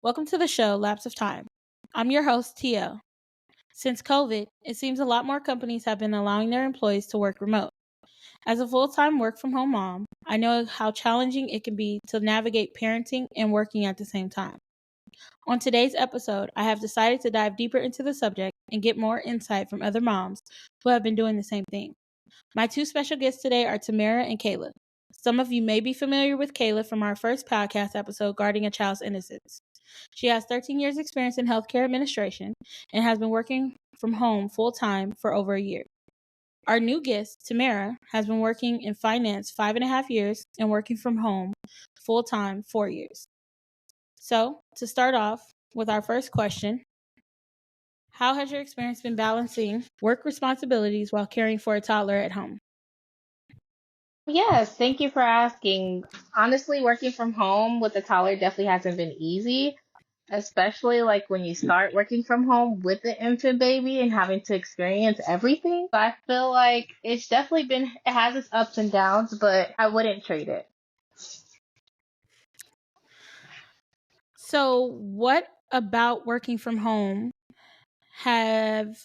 Welcome to the show, Lapse of Time. I'm your host, TL. Since COVID, it seems a lot more companies have been allowing their employees to work remote. As a full-time work-from-home mom, I know how challenging it can be to navigate parenting and working at the same time. On today's episode, I have decided to dive deeper into the subject and get more insight from other moms who have been doing the same thing. My two special guests today are Tamara and Kayla. Some of you may be familiar with Kayla from our first podcast episode, Guarding a Child's Innocence. She has 13 years experience in healthcare administration and has been working from home full-time for over a year. Our new guest, Tamara, has been working in finance 5.5 years and working from home full-time 4 years. So, to start off with our first question, how has your experience been balancing work responsibilities while caring for a toddler at home? Yes, thank you for asking. Honestly, working from home with a toddler definitely hasn't been easy, especially like when you start working from home with the infant baby and having to experience everything. I feel like it's definitely it has its ups and downs, but I wouldn't trade it. So, what about working from home have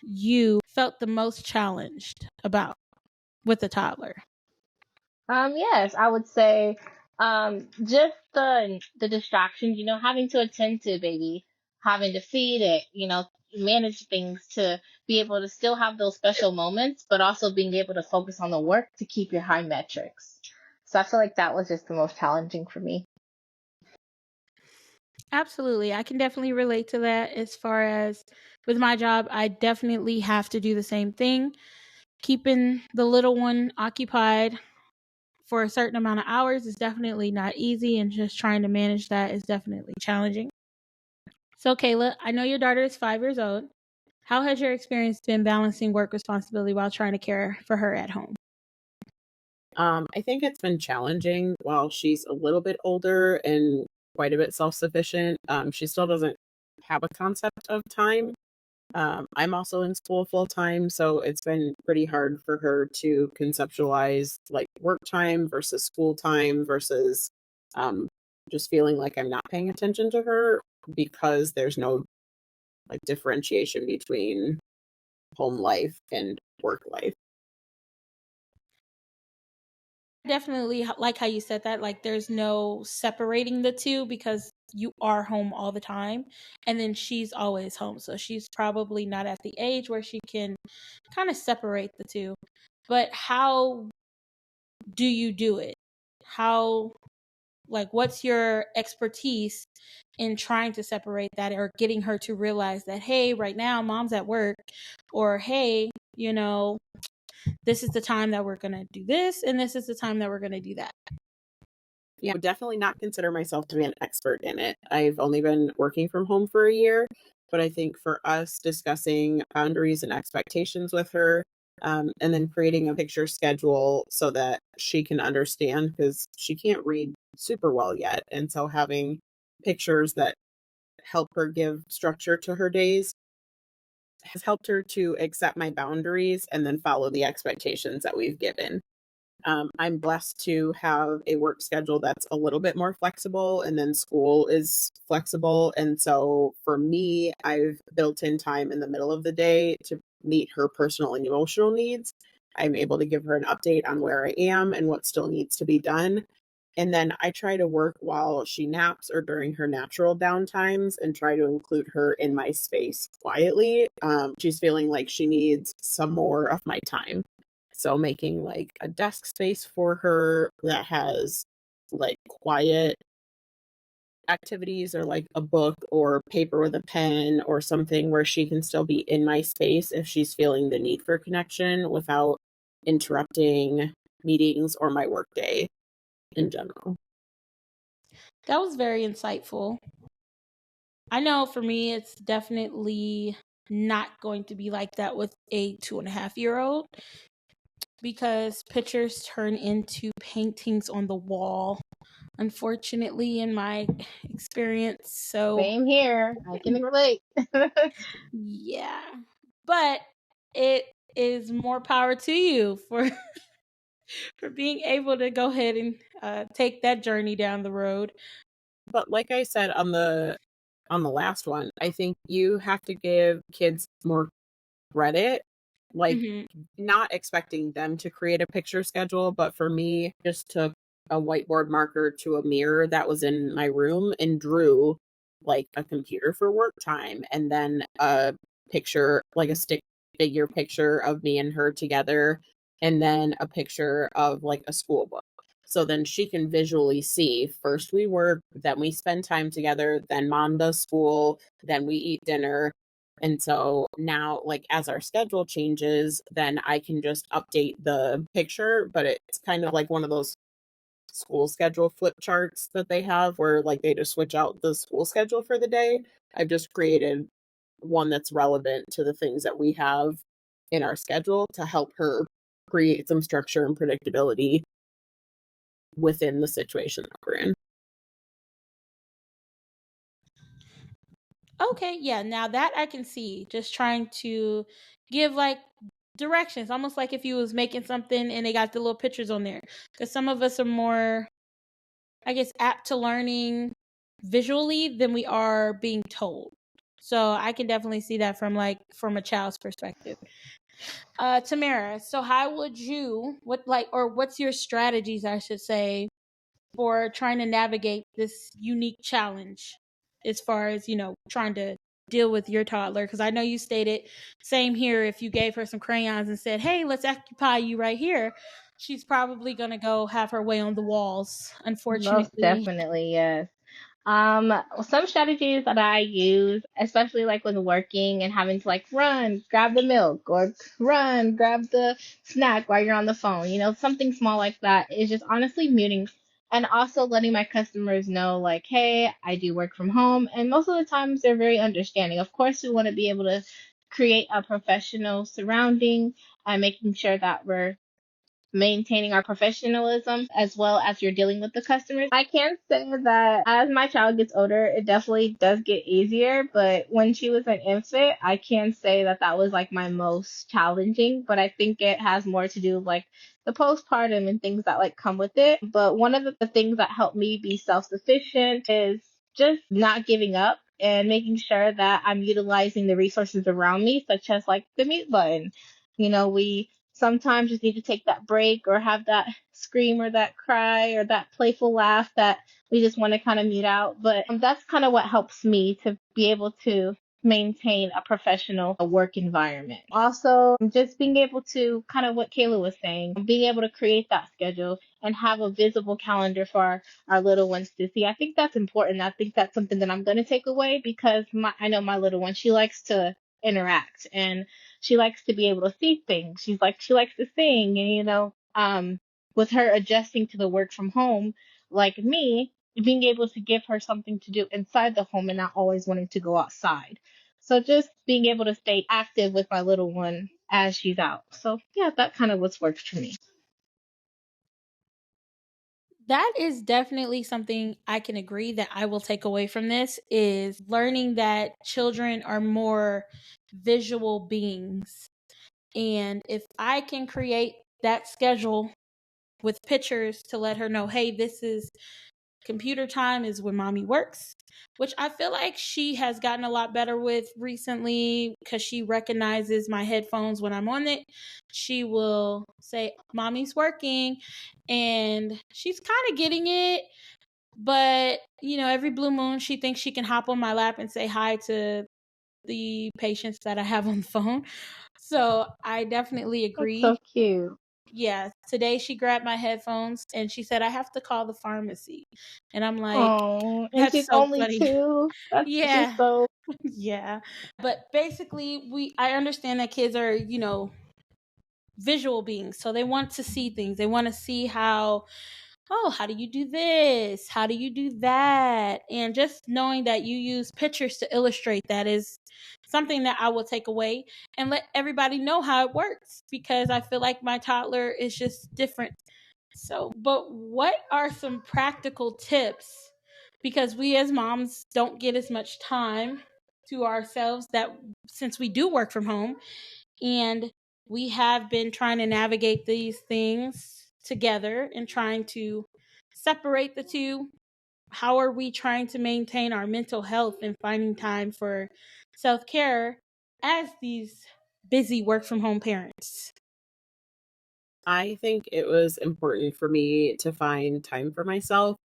you felt the most challenged about with a toddler? Yes, I would say just the distractions, having to attend to a baby, having to feed it, manage things to be able to still have those special moments, but also being able to focus on the work to keep your high metrics. So I feel like that was just the most challenging for me. Absolutely. I can definitely relate to that. As far as with my job, I definitely have to do the same thing. Keeping the little one occupied for a certain amount of hours is definitely not easy, and just trying to manage that is definitely challenging. So, Kayla, I know your daughter is 5 years old. How has your experience been balancing work responsibility while trying to care for her at home? I think it's been challenging while she's a little bit older and quite a bit self-sufficient. She still doesn't have a concept of time. I'm also in school full time, so it's been pretty hard for her to conceptualize like work time versus school time versus um, just feeling like I'm not paying attention to her because there's no like differentiation between home life and work life. Definitely like how you said that, like there's no separating the two because you are home all the time, and then she's always home, so she's probably not at the age where she can kind of separate the two. But how do you do it? How, like, what's your expertise in trying to separate that, or getting her to realize that, hey, right now mom's at work, or hey, this is the time that we're going to do this, and this is the time that we're going to do that? Yeah, I would definitely not consider myself to be an expert in it. I've only been working from home for a year, but I think for us discussing boundaries and expectations with her, and then creating a picture schedule so that she can understand because she can't read super well yet. And so having pictures that help her give structure to her days has helped her to accept my boundaries and then follow the expectations that we've given. I'm blessed to have a work schedule that's a little bit more flexible, and then school is flexible. And so for me, I've built in time in the middle of the day to meet her personal and emotional needs. I'm able to give her an update on where I am and what still needs to be done. And then I try to work while she naps or during her natural downtimes and try to include her in my space quietly. She's feeling like she needs some more of my time. So making like a desk space for her that has like quiet activities or like a book or paper with a pen or something where she can still be in my space if she's feeling the need for connection without interrupting meetings or my workday in general. That was very insightful. I know for me, it's definitely not going to be like that with a 2.5-year-old, because pictures turn into paintings on the wall, unfortunately, in my experience. So, Same here. I can relate. yeah. But it is more power to you for for being able to go ahead and take that journey down the road. But like I said on the last one, I think you have to give kids more credit, like not expecting them to create a picture schedule, but for me, just took a whiteboard marker to a mirror that was in my room and drew like a computer for work time and then a picture, like a stick figure picture of me and her together, and then a picture of like a school book. So then she can visually see first we work, then we spend time together, then mom does school, then we eat dinner. And so now, like, as our schedule changes, then I can just update the picture, but it's kind of like one of those school schedule flip charts that they have where, like, they just switch out the school schedule for the day. I've just created one that's relevant to the things that we have in our schedule to help her create some structure and predictability within the situation that we're in. Okay, yeah, now that I can see. Just trying to give like directions, almost like if you was making something and they got the little pictures on there. Because some of us are more, I guess, apt to learning visually than we are being told. So I can definitely see that from a child's perspective. Tamara, so how would you what's your strategies, I should say, for trying to navigate this unique challenge as far as, trying to deal with your toddler? Because I know you stated, same here, if you gave her some crayons and said, hey, let's occupy you right here, she's probably going to go have her way on the walls, Most unfortunately. definitely, yes. Some strategies that I use, especially like when working and having to like run, grab the milk, or run, grab the snack while you're on the phone, something small like that, is just honestly muting and also letting my customers know, like, hey, I do work from home. And most of the times they're very understanding. Of course, we want to be able to create a professional surrounding and making sure that we're maintaining our professionalism as well as you're dealing with the customers. I can say that as my child gets older, it definitely does get easier. But when she was an infant, I can say that that was like my most challenging. But I think it has more to do with like the postpartum and things that like come with it. But one of the things that helped me be self sufficient is just not giving up and making sure that I'm utilizing the resources around me, such as like the mute button. We sometimes just need to take that break or have that scream or that cry or that playful laugh that we just want to kind of mute out. But that's kind of what helps me to be able to maintain a professional work environment. Also, just being able to kind of what Kayla was saying, being able to create that schedule and have a visible calendar for our little ones to see. I think that's important. I think that's something that I'm going to take away because I know my little one, she likes to interact and she likes to be able to see things. She likes to sing, and with her adjusting to the work from home, like me, being able to give her something to do inside the home and not always wanting to go outside. So just being able to stay active with my little one as she's out. So yeah, that kind of what's worked for me. That is definitely something I can agree that I will take away from this, is learning that children are more visual beings. And if I can create that schedule with pictures to let her know, hey, this is computer time, is when mommy works, which I feel like she has gotten a lot better with recently because she recognizes my headphones when I'm on it. She will say, mommy's working, and she's kind of getting it. But, every blue moon, she thinks she can hop on my lap and say hi to the patients that I have on the phone. So I definitely That's agree. so cute. Yeah, today she grabbed my headphones and she said, I have to call the pharmacy. And I'm like, Oh, and that's she's so only funny. 2. She's Yeah, so yeah. But basically, I understand that kids are, visual beings. So they want to see things. They want to see how do you do this? How do you do that? And just knowing that you use pictures to illustrate that is something that I will take away and let everybody know how it works, because I feel like my toddler is just different. So, but what are some practical tips? Because we as moms don't get as much time to ourselves, that since we do work from home, and we have been trying to navigate these things together and trying to separate the two. how are we trying to maintain our mental health and finding time for self-care as these busy work from home parents? I think it was important for me to find time for myself.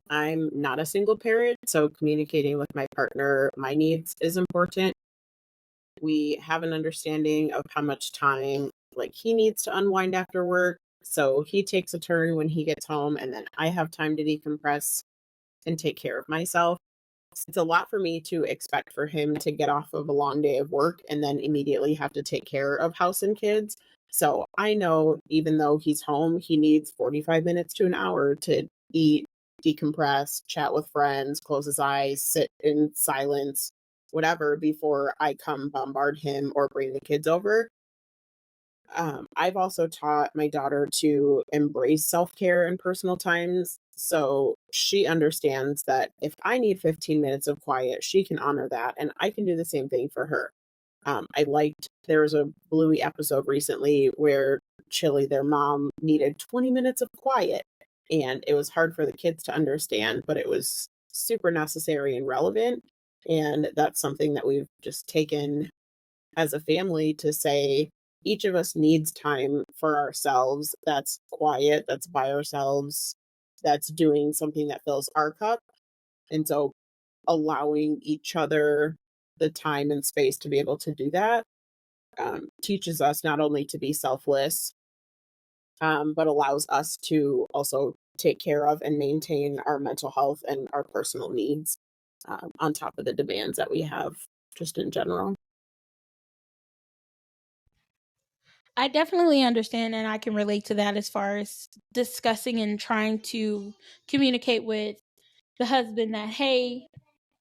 I'm not a single parent, so communicating with my partner, my needs is important. We have an understanding of how much time like he needs to unwind after work. So he takes a turn when he gets home and then I have time to decompress and take care of myself. It's a lot for me to expect for him to get off of a long day of work and then immediately have to take care of house and kids. So I know even though he's home, he needs 45 minutes to an hour to eat, decompress, chat with friends, close his eyes, sit in silence, whatever, before I come bombard him or bring the kids over. I've also taught my daughter to embrace self care and personal times. So she understands that if I need 15 minutes of quiet, she can honor that. And I can do the same thing for her. There was a Bluey episode recently where Chili, their mom, needed 20 minutes of quiet. And it was hard for the kids to understand, but it was super necessary and relevant. And that's something that we've just taken as a family to say each of us needs time for ourselves that's quiet, that's by ourselves, that's doing something that fills our cup. And so allowing each other the time and space to be able to do that teaches us not only to be selfless, but allows us to also take care of and maintain our mental health and our personal needs on top of the demands that we have just in general. I definitely understand and I can relate to that as far as discussing and trying to communicate with the husband that, hey,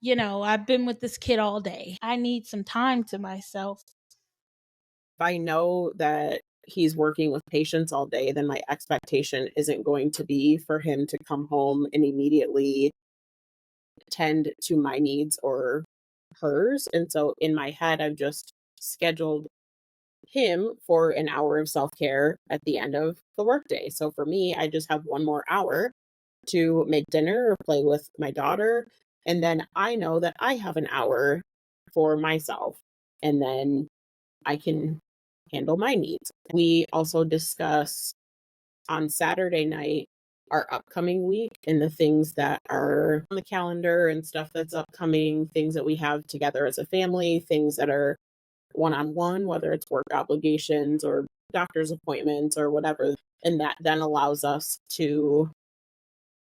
I've been with this kid all day. I need some time to myself. If I know that he's working with patients all day, then my expectation isn't going to be for him to come home and immediately tend to my needs or hers. And so in my head, I've just scheduled him for an hour of self care at the end of the workday. So for me, I just have one more hour to make dinner or play with my daughter. And then I know that I have an hour for myself. And then I can handle my needs. We also discuss on Saturday night our upcoming week and the things that are on the calendar and stuff that's upcoming, things that we have together as a family, things that are one on one, whether it's work obligations or doctor's appointments or whatever. And that then allows us to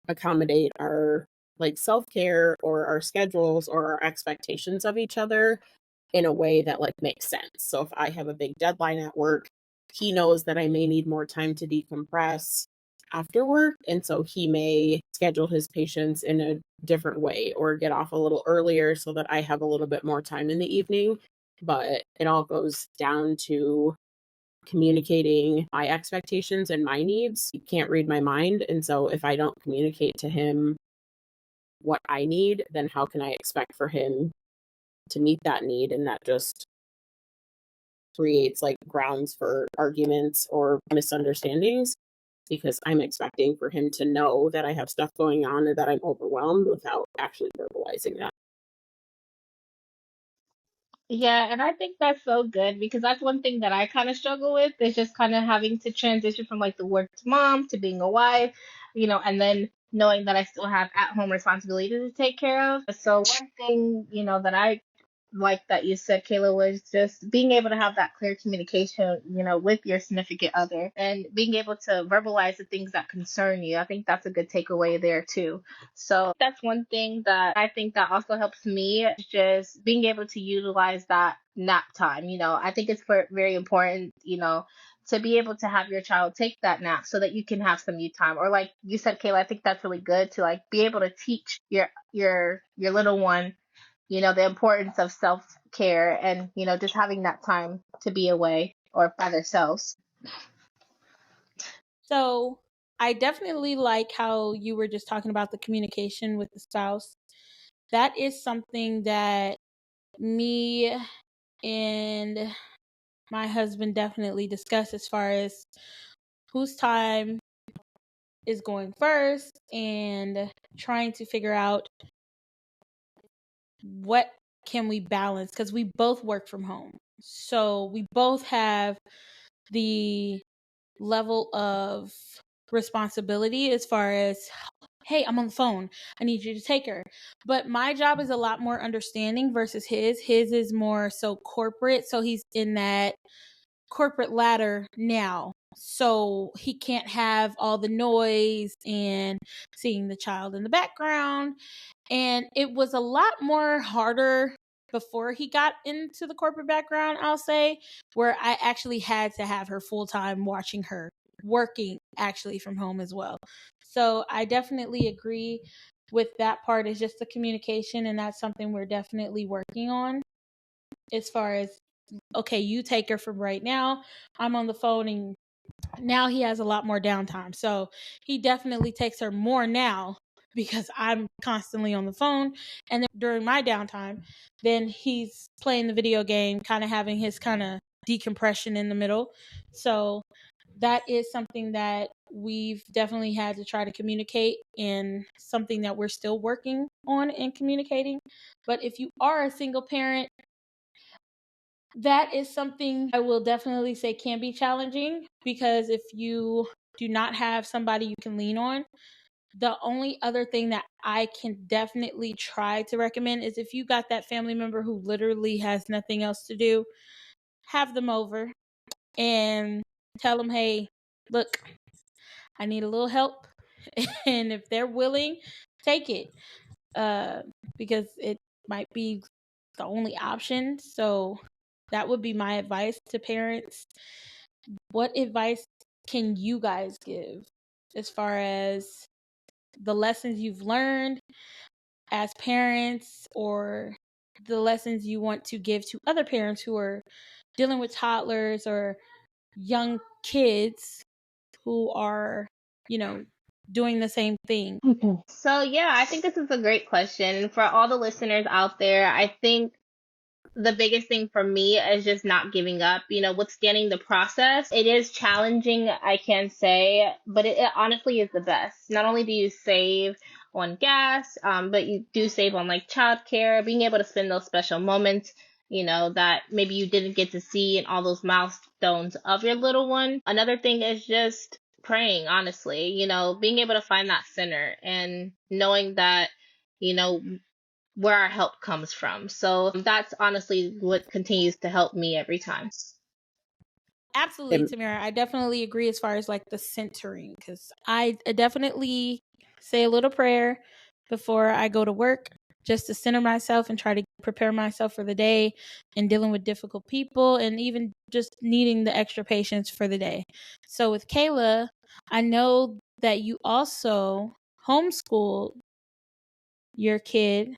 accommodate our like self care or our schedules or our expectations of each other in a way that like makes sense. So if I have a big deadline at work, he knows that I may need more time to decompress after work. And so he may schedule his patients in a different way or get off a little earlier so that I have a little bit more time in the evening. But it all goes down to communicating my expectations and my needs. He can't read my mind. And so if I don't communicate to him what I need, then how can I expect for him to meet that need? And that just creates like grounds for arguments or misunderstandings because I'm expecting for him to know that I have stuff going on or that I'm overwhelmed without actually verbalizing that. Yeah, and I think that's so good because that's one thing that I kind of struggle with is just kind of having to transition from like the work to mom to being a wife, and then knowing that I still have at-home responsibilities to take care of. So one thing, that I like that you said, Kayla, was just being able to have that clear communication, with your significant other and being able to verbalize the things that concern you. I think that's a good takeaway there too. So that's one thing that I think that also helps me is just being able to utilize that nap time. I think it's very important, to be able to have your child take that nap so that you can have some you time. Or like you said, Kayla, I think that's really good to like be able to teach your little one the importance of self care and, just having that time to be away or by themselves. So I definitely like how you were just talking about the communication with the spouse. That is something that me and my husband definitely discuss as far as whose time is going first and trying to figure out what can we balance, because we both work from home. So we both have the level of responsibility as far as, hey, I'm on the phone, I need you to take her. But my job is a lot more understanding versus his. His is more so corporate, so he's in that corporate ladder now, so he can't have all the noise and seeing the child in the background. And it was a lot more harder before he got into the corporate background, I'll say, where I actually had to have her full time watching her working actually from home as well. So I definitely agree with that part. Is just the communication, and that's something we're definitely working on as far as, okay, you take her from right now, I'm on the phone. And now he has a lot more downtime, so he definitely takes her more now because I'm constantly on the phone. And then during my downtime, then he's playing the video game, kind of having his kind of decompression in the middle. So that is something that we've definitely had to try to communicate, and something that we're still working on and communicating. But if you are a single parent, that is something I will definitely say can be challenging, because if you do not have somebody you can lean on, the only other thing that I can definitely try to recommend is, if you got that family member who literally has nothing else to do, have them over and tell them, hey, look, I need a little help. And if they're willing, take it, because it might be the only option. So that would be my advice to parents. What advice can you guys give as far as the lessons you've learned as parents, or the lessons you want to give to other parents who are dealing with toddlers or young kids who are, doing the same thing? So yeah, I think this is a great question. And for all the listeners out there, I think the biggest thing for me is just not giving up, withstanding the process. It is challenging, I can say, but it honestly is the best. Not only do you save on gas, but you do save on like childcare, being able to spend those special moments, that maybe you didn't get to see, and all those milestones of your little one. Another thing is just praying, honestly, being able to find that center and knowing that, you know, where our help comes from. So that's honestly what continues to help me every time. Absolutely, Tamara. I definitely agree as far as like the centering, because I definitely say a little prayer before I go to work, just to center myself and try to prepare myself for the day, and dealing with difficult people, and even just needing the extra patience for the day. So with Kayla, I know that you also homeschooled your kid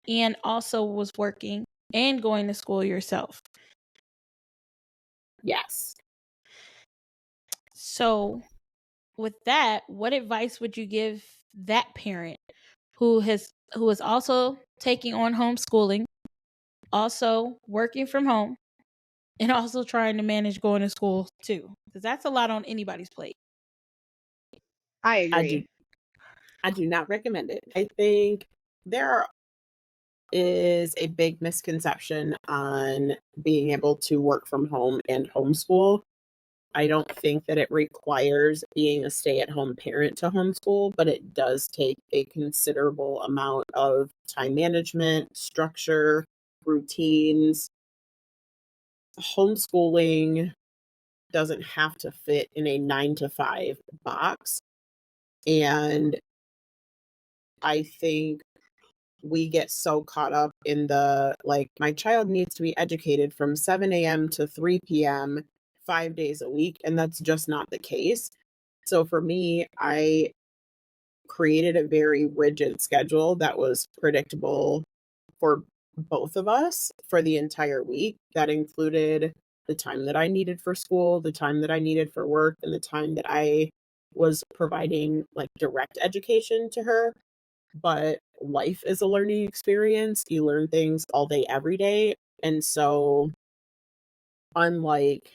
and also was working and going to school yourself. Yes. So with that, what advice would you give that parent who is also taking on homeschooling, also working from home, and also trying to manage going to school too? Because that's a lot on anybody's plate. I I do agree. I do not recommend it. I think there is a big misconception on being able to work from home and homeschool. I don't think that it requires being a stay-at-home parent to homeschool, but it does take a considerable amount of time management, structure, routines. Homeschooling doesn't have to fit in a 9 to 5 box. And I think we get so caught up in the, like, my child needs to be educated from 7 a.m. to 3 p.m. 5 days a week. And that's just not the case. So for me, I created a very rigid schedule that was predictable for both of us for the entire week. That included the time that I needed for school, the time that I needed for work, and the time that I was providing like direct education to her. But life is a learning experience. You learn things all day, every day. And so, unlike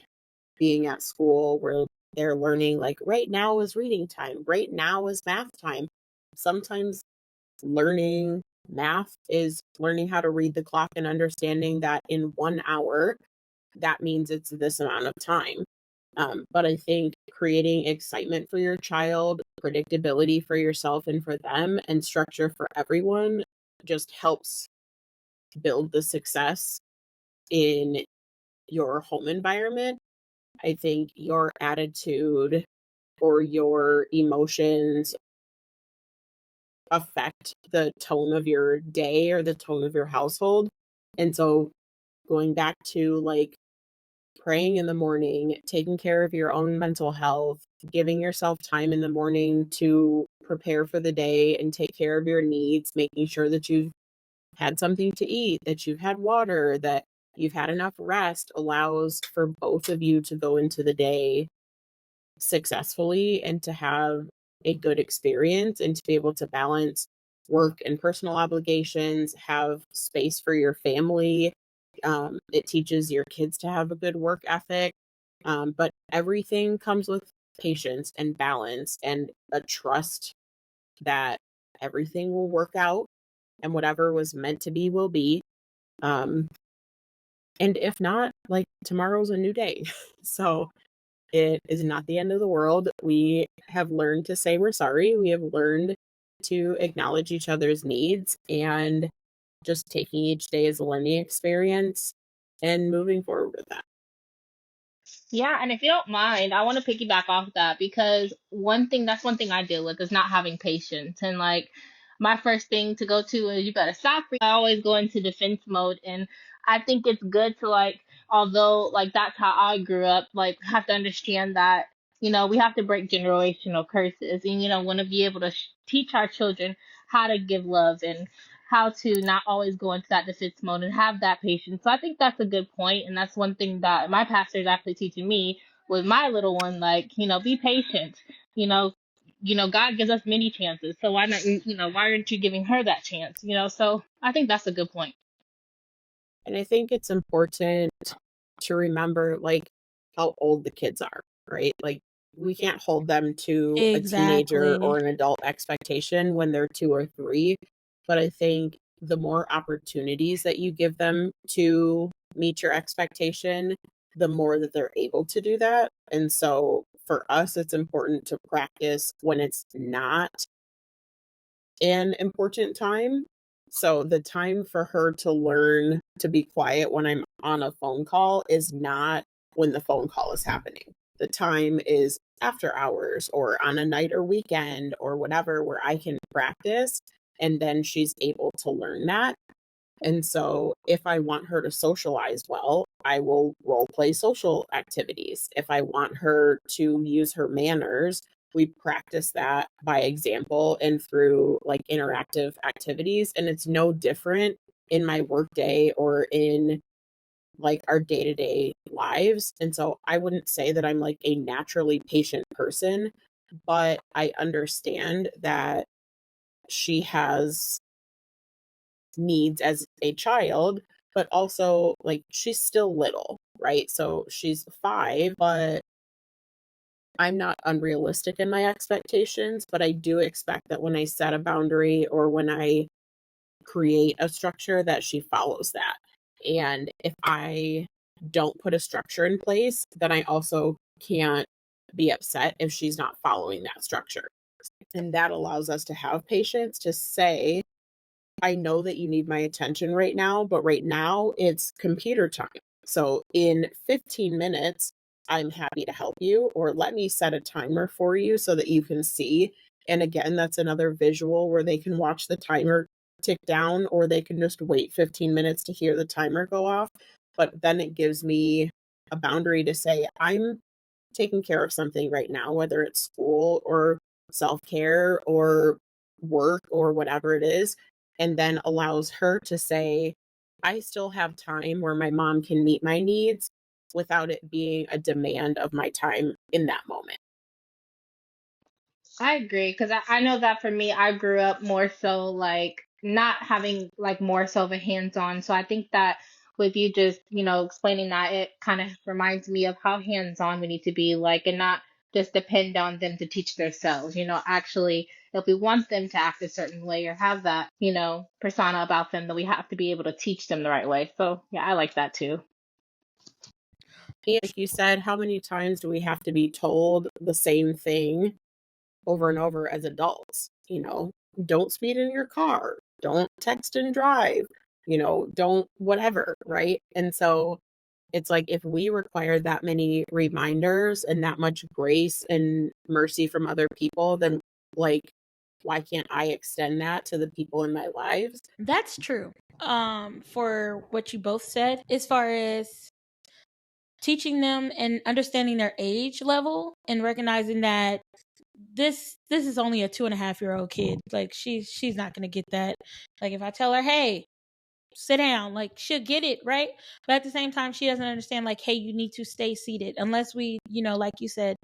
being at school where they're learning like right now is reading time, right now is math time. Sometimes learning math is learning how to read the clock and understanding that in 1 hour, that means it's this amount of time. But I think creating excitement for your child, predictability for yourself and for them, and structure for everyone just helps build the success in your home environment. I think your attitude or your emotions affect the tone of your day or the tone of your household. And so going back to like praying in the morning, taking care of your own mental health, giving yourself time in the morning to prepare for the day and take care of your needs, making sure that you've had something to eat, that you've had water, that you've had enough rest allows for both of you to go into the day successfully and to have a good experience and to be able to balance work and personal obligations, have space for your family. It teaches your kids to have a good work ethic. But everything comes with patience and balance and a trust that everything will work out and whatever was meant to be will be. Um, and if not, like tomorrow's a new day. So it is not the end of the world. We have learned to say we're sorry. We have learned to acknowledge each other's needs and just taking each day as a learning experience and moving forward with that. Yeah, and if you don't mind, I want to piggyback off that because that's one thing I deal with is not having patience. And like my first thing to go to is you better stop. I always go into defense mode. And I think it's good to like, although like that's how I grew up, like have to understand that, we have to break generational curses and, want to be able to teach our children how to give love and how to not always go into that defense mode and have that patience. So I think that's a good point, and that's one thing that my pastor is actually teaching me with my little one. Like, be patient. You know, God gives us many chances, so why not? Why aren't you giving her that chance? So I think that's a good point. And I think it's important to remember like how old the kids are, right? Like we can't hold them to a teenager Exactly. or an adult expectation when they're 2 or 3. But I think the more opportunities that you give them to meet your expectation, the more that they're able to do that. And so for us, it's important to practice when it's not an important time. So the time for her to learn to be quiet when I'm on a phone call is not when the phone call is happening. The time is after hours or on a night or weekend or whatever where I can practice and then she's able to learn that. And so if I want her to socialize well, I will role play social activities. If I want her to use her manners, we practice that by example and through like interactive activities. And it's no different in my workday or in like our day to day lives. And so I wouldn't say that I'm like a naturally patient person, but I understand that she has needs as a child, but also like she's still little, right? So she's 5, but I'm not unrealistic in my expectations, but I do expect that when I set a boundary or when I create a structure that she follows that. And if I don't put a structure in place, then I also can't be upset if she's not following that structure. And that allows us to have patience to say, I know that you need my attention right now, but right now it's computer time. So in 15 minutes, I'm happy to help you, or let me set a timer for you so that you can see. And again, that's another visual where they can watch the timer tick down, or they can just wait 15 minutes to hear the timer go off. But then it gives me a boundary to say, I'm taking care of something right now, whether it's school or self care or work or whatever it is, and then allows her to say, I still have time where my mom can meet my needs without it being a demand of my time in that moment. I agree because I know that for me, I grew up more so like not having like more so of a hands on. So I think that with you just, explaining that, it kind of reminds me of how hands on we need to be like and not just depend on them to teach themselves. Actually, if we want them to act a certain way or have that, persona about them, then we have to be able to teach them the right way. So, yeah, I like that too. Like you said, how many times do we have to be told the same thing over and over as adults? Don't speed in your car, don't text and drive, don't whatever, right? And so it's like if we require that many reminders and that much grace and mercy from other people, then like why can't I extend that to the people in my lives? That's true. For what you both said, as far as teaching them and understanding their age level and recognizing that this is only a 2.5-year-old kid. Like she's not gonna get that. Like if I tell her, hey, sit down, like she'll get it, right? But at the same time, she doesn't understand, like, hey, you need to stay seated. Unless we, like you said,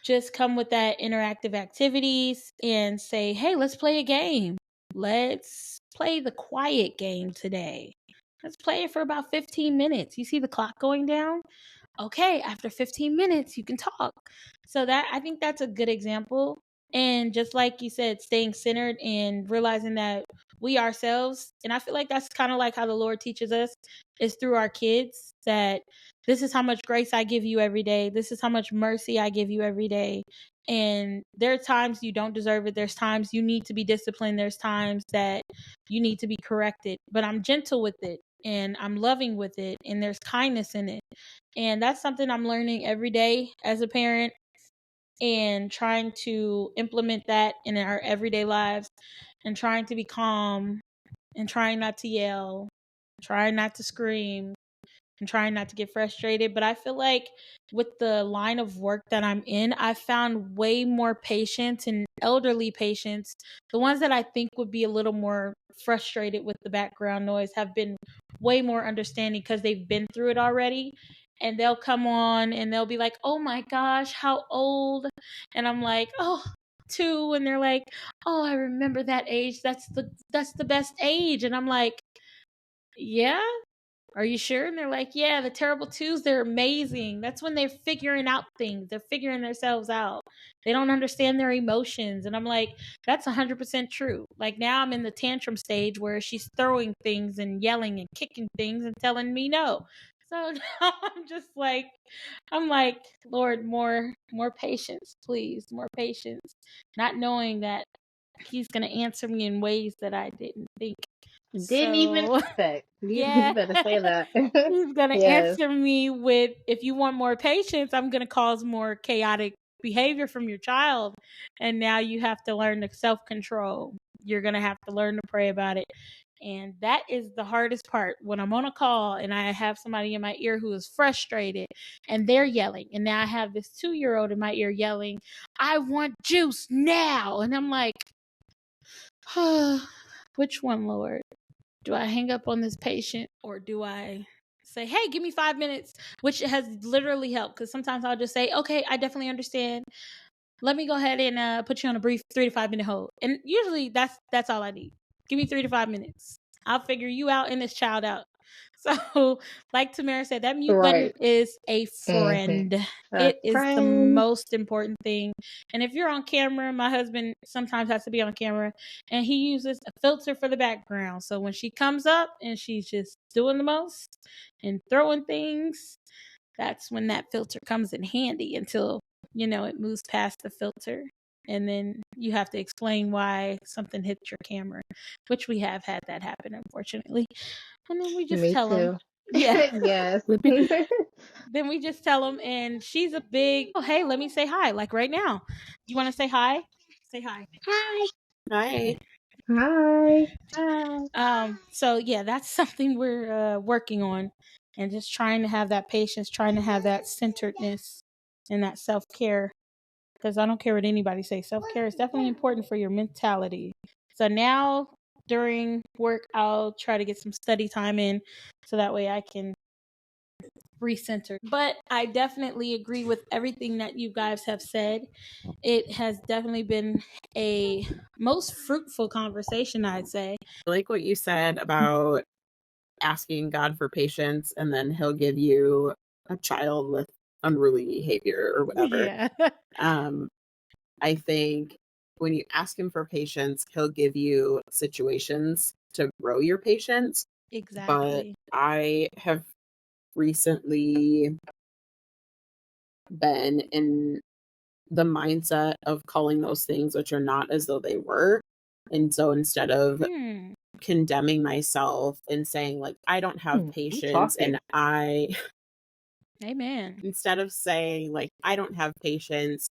just come with that interactive activities and say, hey, let's play a game. Let's play the quiet game today. Let's play it for about 15 minutes. You see the clock going down? Okay, after 15 minutes, you can talk. So that, I think that's a good example. And just like you said, staying centered and realizing that we ourselves, and I feel like that's kind of like how the Lord teaches us, is through our kids, that this is how much grace I give you every day. This is how much mercy I give you every day. And there are times you don't deserve it. There's times you need to be disciplined. There's times that you need to be corrected. But I'm gentle with it and I'm loving with it. And there's kindness in it. And that's something I'm learning every day as a parent and trying to implement that in our everyday lives and trying to be calm and trying not to yell, trying not to scream, and trying not to get frustrated. But I feel like with the line of work that I'm in, I found way more patients and elderly patients. The ones that I think would be a little more frustrated with the background noise have been way more understanding because they've been through it already. And they'll come on and they'll be like, oh my gosh, how old? And I'm like, oh, 2. And they're like, oh, I remember that age. That's the best age. And I'm like, yeah, are you sure? And they're like, yeah, the terrible twos, they're amazing. That's when they're figuring out things. They're figuring themselves out. They don't understand their emotions. And I'm like, that's 100% true. Like now I'm in the tantrum stage where she's throwing things and yelling and kicking things and telling me no. So now I'm just like, Lord, more patience, please, more patience. Not knowing that he's going to answer me in ways that I didn't think. Didn't even So expect. You yeah. better say that. He's going to Yes. answer me with, if you want more patience, I'm going to cause more chaotic behavior from your child. And now you have to learn to self-control. You're going to have to learn to pray about it. And that is the hardest part when I'm on a call and I have somebody in my ear who is frustrated and they're yelling. And now I have this 2-year-old in my ear yelling, I want juice now. And I'm like, which one, Lord? Do I hang up on this patient or do I say, hey, give me 5 minutes, which has literally helped because sometimes I'll just say, okay, I definitely understand. Let me go ahead and put you on a brief 3 to 5 minute hold. And usually that's all I need. Give me 3 to 5 minutes. I'll figure you out and this child out. So, like Tamara said, that mute button Right. is a Mm-hmm. friend. A It is the friend. most important thing. And if you're on camera, my husband sometimes has to be on camera, and he uses a filter for the background. So when she comes up and she's just doing the most and throwing things, that's when that filter comes in handy until, it moves past the filter. And then you have to explain why something hit your camera, which we have had that happen, unfortunately. And then we just Me tell them, too. yeah. Yes. Then we just tell them, and she's a big, oh, hey, let me say hi, like right now. You want to say hi? Say hi. Hi. Hi. Hi. Hi. So yeah, that's something we're working on, and just trying to have that patience, trying to have that centeredness and that self-care, because I don't care what anybody says, self-care is definitely important for your mentality. So now during work, I'll try to get some study time in so that way I can recenter. But I definitely agree with everything that you guys have said. It has definitely been a most fruitful conversation, I'd say. I like what you said about asking God for patience and then he'll give you a child with unruly behavior or whatever. Yeah. Um, I think when you ask him for patience, he'll give you situations to grow your patience. But Exactly. I have recently been in the mindset of calling those things which are not as though they were. And so instead of Hmm. condemning myself and saying like I don't have I'm patience talking. and I Amen. instead of saying like I don't have patience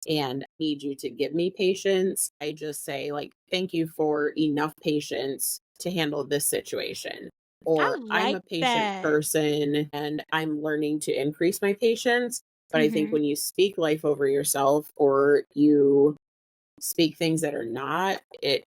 and need you to give me patience, I just say like thank you for enough patience to handle this situation. I Or I'm like a patient that. person and I'm learning to increase my patience. But I think Mm-hmm. when you speak life over yourself or you speak things that are not, it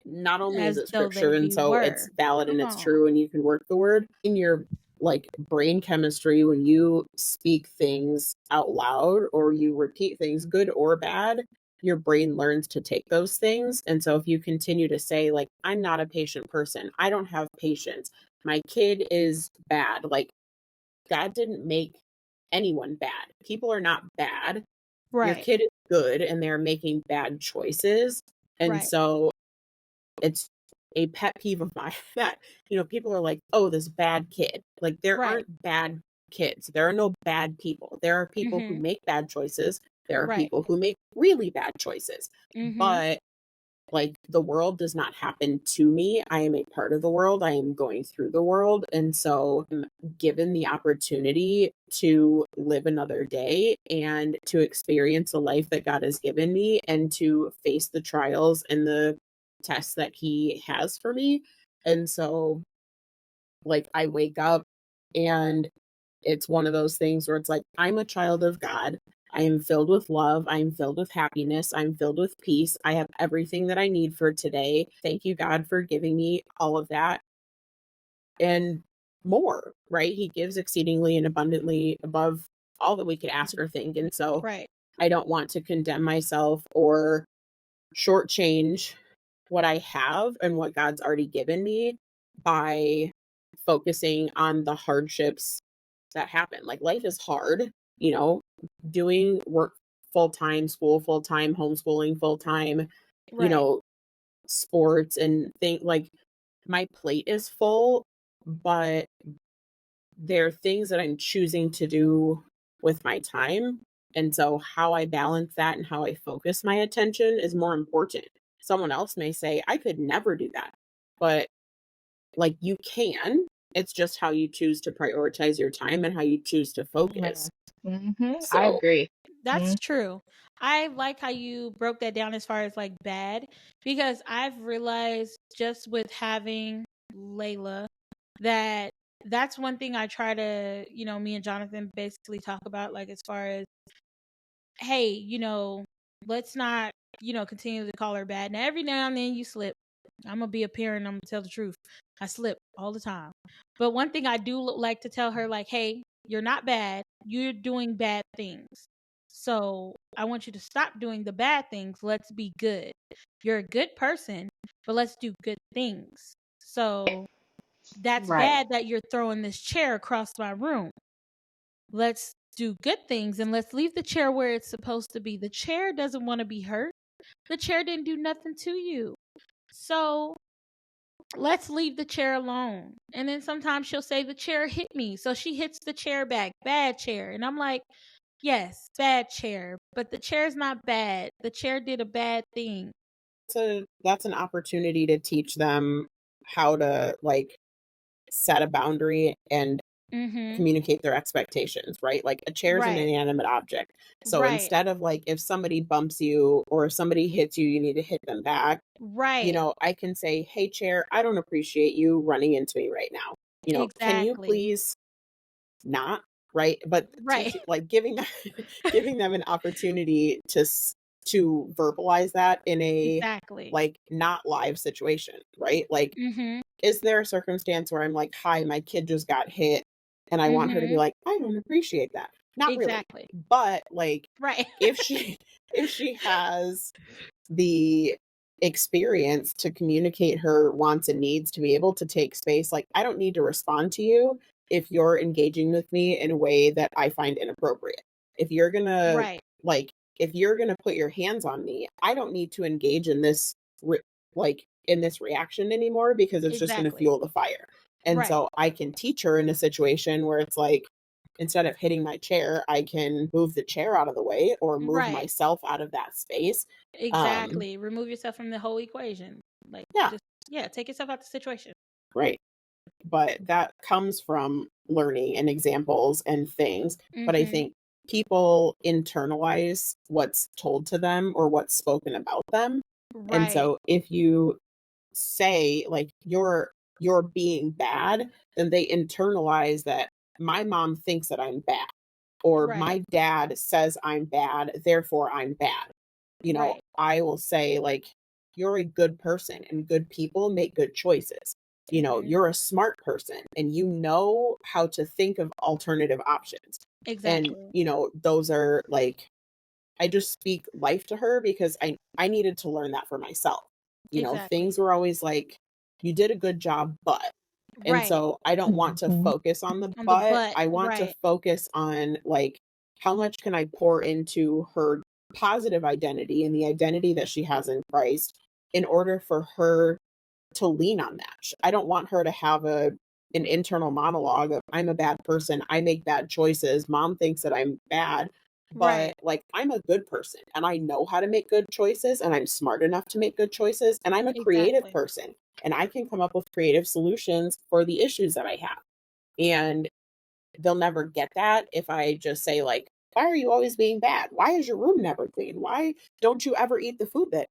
not only is As it though scripture they and so it's were. valid and Come it's on. true and you can work the word in your like brain chemistry when you speak things out loud or you repeat things good or bad, your brain learns to take those things. And so if you continue to say like I'm not a patient person, I don't have patience, my kid is bad, like God didn't make anyone bad. People are not bad. Your Right. kid is good and they're making bad choices. And Right. so it's a pet peeve of mine that, people are like, oh, this bad kid. Like, there Right. aren't bad kids. There are no bad people. There are people who Mm-hmm. make bad choices. There are Right. people who make really bad choices. Mm-hmm. But like the world does not happen to me. I am a part of the world. I am going through the world. And so I'm given the opportunity to live another day and to experience the life that God has given me and to face the trials and the tests that He has for me. And so, like, I wake up and it's one of those things where it's like, I'm a child of God. I am filled with love. I'm filled with happiness. I'm filled with peace. I have everything that I need for today. Thank you, God, for giving me all of that and more, right? He gives exceedingly and abundantly above all that we could ask or think. And so Right. I don't want to condemn myself or shortchange what I have and what God's already given me by focusing on the hardships that happen. Like life is hard, you know, doing work full time, school full time, homeschooling full time, you Right. know, sports and think like my plate is full, but there are things that I'm choosing to do with my time. And so how I balance that and how I focus my attention is more important. Someone else may say, I could never do that. But like you can, it's just how you choose to prioritize your time and how you choose to focus. I So, agree. That's Mm, true. I like how you broke that down as far as like bad, because I've realized just with having Layla that that's one thing I try to, me and Jonathan basically talk about, like as far as, hey, let's not, continue to call her bad. Now, every now and then you slip. I'm going to be a parent. I'm going to tell the truth. I slip all the time. But one thing I do like to tell her, like, hey, you're not bad. You're doing bad things. So I want you to stop doing the bad things. Let's be good. You're a good person, but let's do good things. So that's right. bad that you're throwing this chair across my room. Let's do good things and let's leave the chair where it's supposed to be. The chair doesn't want to be hurt. The chair didn't do nothing to you. So let's leave the chair alone. And then sometimes she'll say, the chair hit me. So she hits the chair back. Bad chair. And I'm like, yes, bad chair. But the chair's not bad. The chair did a bad thing. so that's an opportunity to teach them how to like set a boundary and Mm-hmm. communicate their expectations, right? Like a chair is an Right. inanimate object. So Right. instead of like if somebody bumps you or if somebody hits you, you need to hit them back. Right. I can say, "Hey chair, I don't appreciate you running into me right now. Can you Exactly. please not?" Right? But Right. teach like giving them giving them an opportunity to verbalize that in a Exactly. like not live situation, right? Like Mm-hmm. is there a circumstance where I'm like, "Hi, my kid just got hit," and I want her to be Mm-hmm. like, "I don't appreciate that." Not really. Exactly. But like Right. if she if she has the experience to communicate her wants and needs to be able to take space, like I don't need to respond to you, if you're engaging with me in a way that I find inappropriate. If you're gonna Right. like if you're gonna put your hands on me, I don't need to engage in this in this reaction anymore because it's just gonna Exactly. fuel the fire. And Right. so I can teach her in a situation where it's like, instead of hitting my chair, I can move the chair out of the way or move Right. myself out of that space. Exactly. Remove yourself from the whole equation. Like, Yeah, just take yourself out the situation. right. But that comes from learning and examples and things. But I Mm-hmm. think people internalize what's told to them or what's spoken about them. And Right. so if you say like you're being bad, then they internalize that my mom thinks that I'm bad, or Right. my dad says I'm bad, therefore I'm bad. Right. I will say like, you're a good person and good people make good choices. Mhm. You're a smart person and you know how to think of alternative options. And Exactly. those are like, I just speak life to her because I needed to learn that for myself. Exactly. Things were always like, you did a good job, but. And Right. so I don't want to focus on the On the but. butt. I want to Right. focus on like, how much can I pour into her positive identity and the identity that she has in Christ in order for her to lean on that. I don't want her to have an internal monologue of, I'm a bad person, I make bad choices, mom thinks that I'm bad. Right. But like, I'm a good person and I know how to make good choices and I'm smart enough to make good choices and I'm a creative Exactly. person and I can come up with creative solutions for the issues that I have. And they'll never get that if I just say like, why are you always being bad? Why is your room never clean? Why don't you ever eat the food that,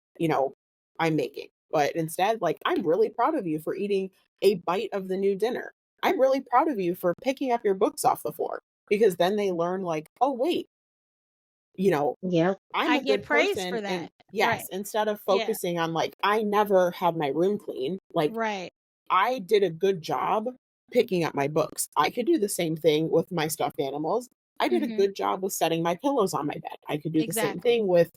I'm making? But instead, like, I'm really proud of you for eating a bite of the new dinner. I'm really proud of you for picking up your books off the floor, because then they learn like, oh wait, Yep. I'm I a get good praise person. for And that. Right. yes, instead of Yeah. focusing on like, I never had my room clean, like, Right. I did a good job picking up my books. I could do the same thing with my stuffed animals. I did a Mm-hmm. good job with setting my pillows on my bed. I could do the same Exactly. thing with,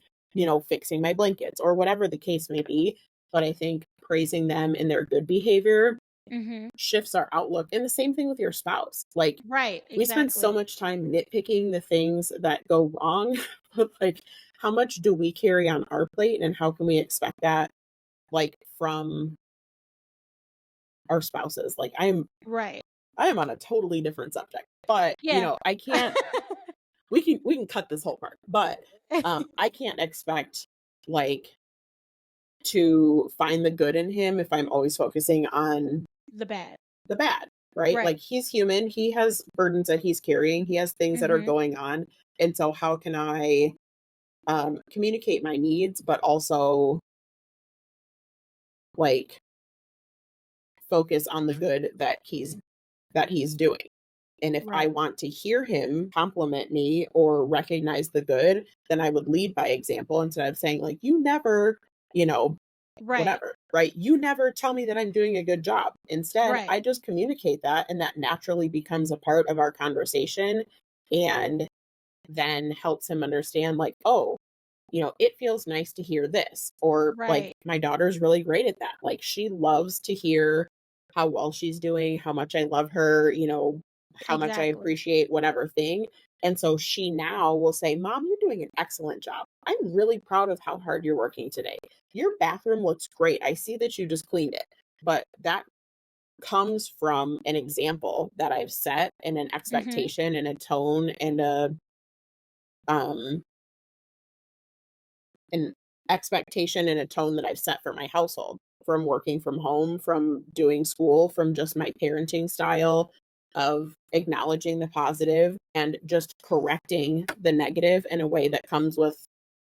fixing my blankets or whatever the case may be. But I think praising them in their good behavior Mm-hmm. shifts our outlook. And the same thing with your spouse. Like, Right. we spend so Exactly. much time nitpicking the things that go wrong. But like, how much do we carry on our plate and how can we expect that like from our spouses? Like, Right. I am on a totally different subject, but Yeah. I can't. We can cut this whole part, but I can't expect like to find the good in him if I'm always focusing on The bad. the bad, right? Right. Like, he's human, he has burdens that he's carrying, he has things that are Mm-hmm. going on, and so how can I communicate my needs, but also like focus on the good that he's doing. And if I Right. want to hear him compliment me or recognize the good, then I would lead by example instead of saying, like, you never, Right. whatever, right? You never tell me that I'm doing a good job. Instead, Right. I just communicate that, and that naturally becomes a part of our conversation and then helps him understand, like, oh, it feels nice to hear this. Or like, Right. my daughter's really great at that. Like, she loves to hear how well she's doing, how much I love her, how much I Exactly. appreciate whatever thing. And so she now will say, Mom, you're doing an excellent job. I'm really proud of how hard you're working today. Your bathroom looks great. I see that you just cleaned it. But that comes from an example that I've set, and an Mm-hmm. expectation and a tone and um an expectation and a tone that I've set for my household, from working from home, from doing school, from just my parenting style of acknowledging the positive and just correcting the negative in a way that comes with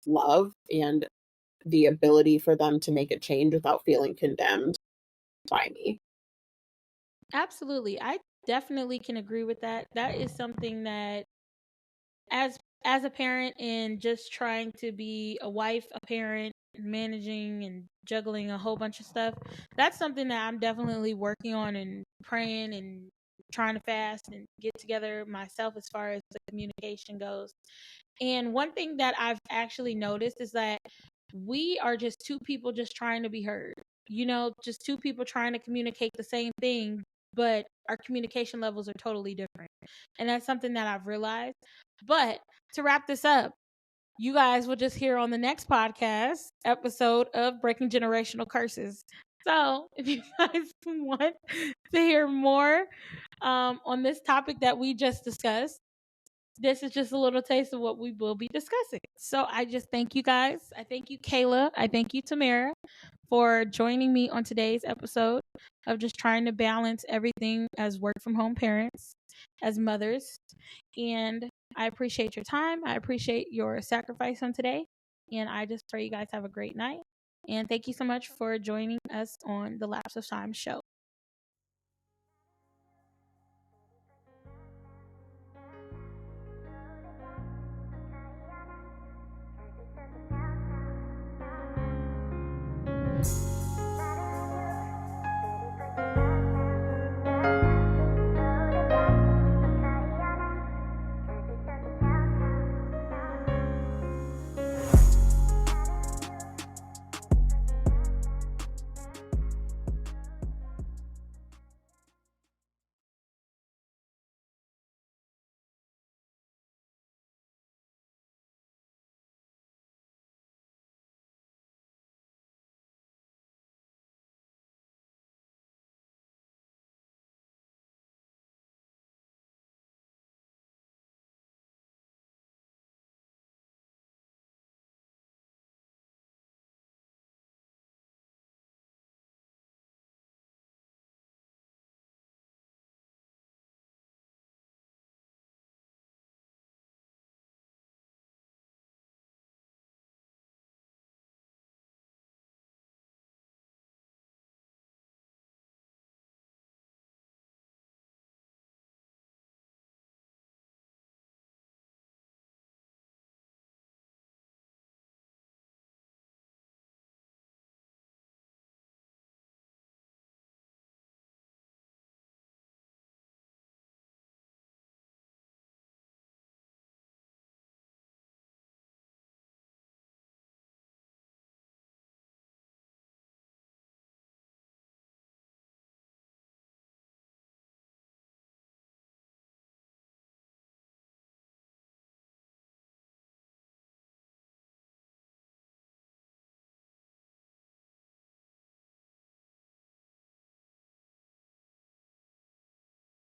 love and the ability for them to make a change without feeling condemned by me. Absolutely. I definitely can agree with that. That is something that as as a parent and just trying to be a wife, a parent, managing and juggling a whole bunch of stuff, that's something that I'm definitely working on and praying and trying to fast and get together myself as far as the communication goes. And one thing that I've actually noticed is that we are just two people just trying to be heard. Just two people trying to communicate the same thing, but our communication levels are totally different. And that's something that I've realized. But to wrap this up, you guys will just hear on the next podcast episode of Breaking Generational Curses. So if you guys want to hear more on this topic that we just discussed, this is just a little taste of what we will be discussing. So I just thank you guys. I thank you, Kayla. I thank you, Tamara, for joining me on today's episode of just trying to balance everything as work from home parents, as mothers. And I appreciate your time. I appreciate your sacrifice on today. And I just pray you guys have a great night. And thank you so much for joining us on the Lapse of Time show.